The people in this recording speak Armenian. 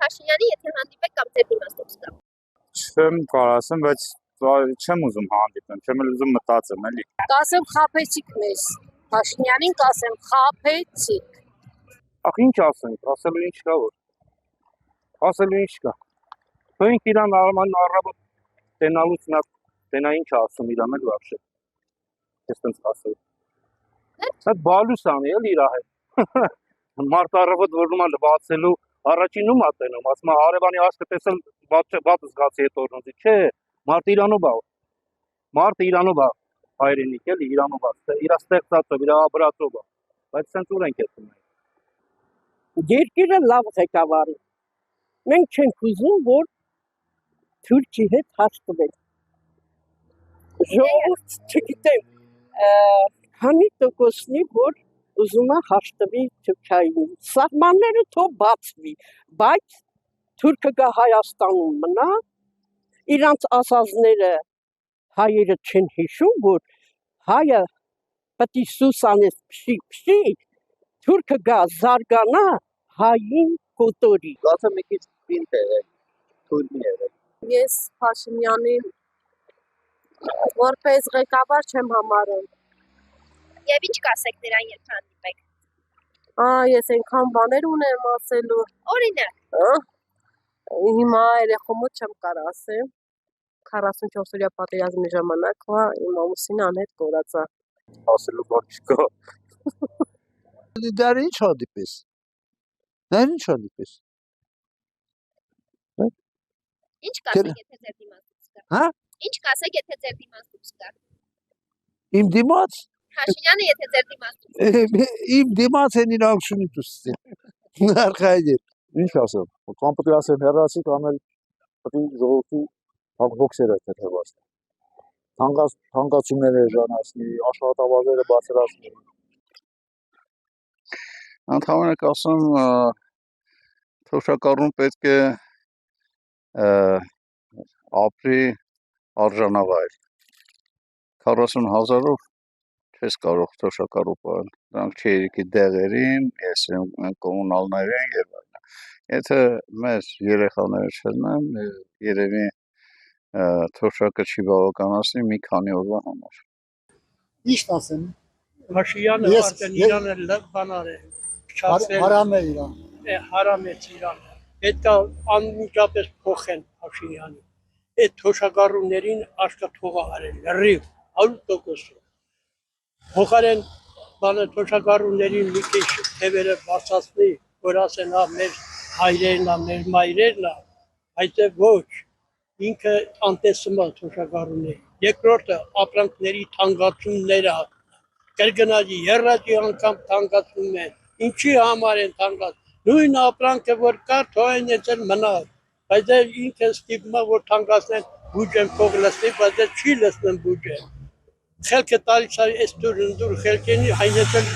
Փաշինյանի, եթե հանդիպեք կամ ձեր իմաստով զգա։ Չեմ կարող ասեմ, բայց չեմ ուզում հանդիպեմ, չեմ ուզում մտածեմ, էլի։ Կասեմ խափեցիք մեզ, Փաշինյանին կասեմ խափեցիք։ Ախ ինչ ասենք, ասելու ինչ կա որ։ Ասելու ինչ կա։ Թույնք իրան առավոտ տենալուց նա տենա ինչ ասում իրան էլ վարշե։ Ես տենց ասել։ Այդ բալուսան էլ իր հետ։ Մարդ առավոտ որում է բացելու առաջինում է տենում, ասում է հարևանի աչքը տեսել բաց զգացի հետ օրնոց։ Չէ, մարդ իրանով է։ Մարդը իրանով է հայրենիք էլի, իրանով է, իր ստեղծածով, իր ապրածով է։ Բայց սենց ուր ենք էտում։ Երկիրը լավ ղեկավարի։ Մենք չենք ուզում, որ Թուրքի հետ հաշտվենք։ Ժողովուրդ, չգիտեմ, քանի տոկոսնի, որ ուզում է հաշտվի Թուրքիային։ Սահմանները թող բացվի, բայց Թուրքը գա Հայաստանում մնա, իրանց ասածները հայերը չեն հիշում, որ հայը պետք է սուսանես փշի, Թուրքը գա զարգանա, հային կոտորի։ Գացը մի քիչ պինդ է, թույլի է։ Ես Փաշինյանին որպես ղեկավար չեմ համարում։ Եվ ինչ կասեք նրան, երբ հանդիպեք։ Ես այնքան բաներ ունեմ ասելու։ Օրինակ, Հիմա երեխոմոտ չեմ կարող ասեմ։ 44-օրյա պատերազմի ժամանակ իմ ամուսինը անհետ կորած է։ Ասելու բան չկա։ Դար ինչ հանդիպես։ Դար ինչ հանդիպես։ ինչ կասեք, եթե ձեր դիմացից կա։ Հա։ Ինչ կասեք, եթե ձեր դիմացից կա։ Իմ դիմաց։ Փաշինյանը, եթե ձեր դիմացից։ Իմ դիմաց են իրանք շունի դուսի։ Արխայել։ Ինչ ասեմ։ Կամ պետք է ասեմ հեռացի կամ էլ պետք է ժողովրդի հոգսերը թեթևաց։ Թանկացումները ժանացնի, աշխատավարձերը բարձրացնի։ Ընդհանրապես ասեմ, թոշակառուն պետք է ապրի արժանավայր։ 40,000-ով չես կարող թոշակառու պահել։ Դրանք չերիկի դեղերին, կոմունալներին եւ այլն։ Եթե մեր երեխաները չլինեն, երևի թոշակը չի բավականացնի մի քանի օրվա համար։ Ինչ ասեմ։ Փաշինյանը արդեն Իրանը լավ բանար է։ Հարամ է իրան։ Հարամ է իրան։ Պետք է անմիջապես փոխեն Փաշինյանին։ Այդ թոշակառուներին աշխատողը արել, լրիվ 100%։ Փոխարեն բանը թոշակառուներին մի քիչ թևերը բարձրացնի, որ ասեն, մեր հայրերն, մեր մայրերն, այդ ոչ, ինքը անտեսում է թոշակառուներին։ Երկրորդը ապրանքների թանկացումները, կրկնաջի, եռաջի անգամ թանկացնում են, ինչի համար են թանկացնում, նույն ապրանքը, որ կա, թող են եցել մնալ, բայց ինքը ստիպում է, որ թանկացնեն բուջեն փող լսնի, բայց չի լսնեն բուջեն։ Խելքը տալիս այս դուր խելքենի հայնեցել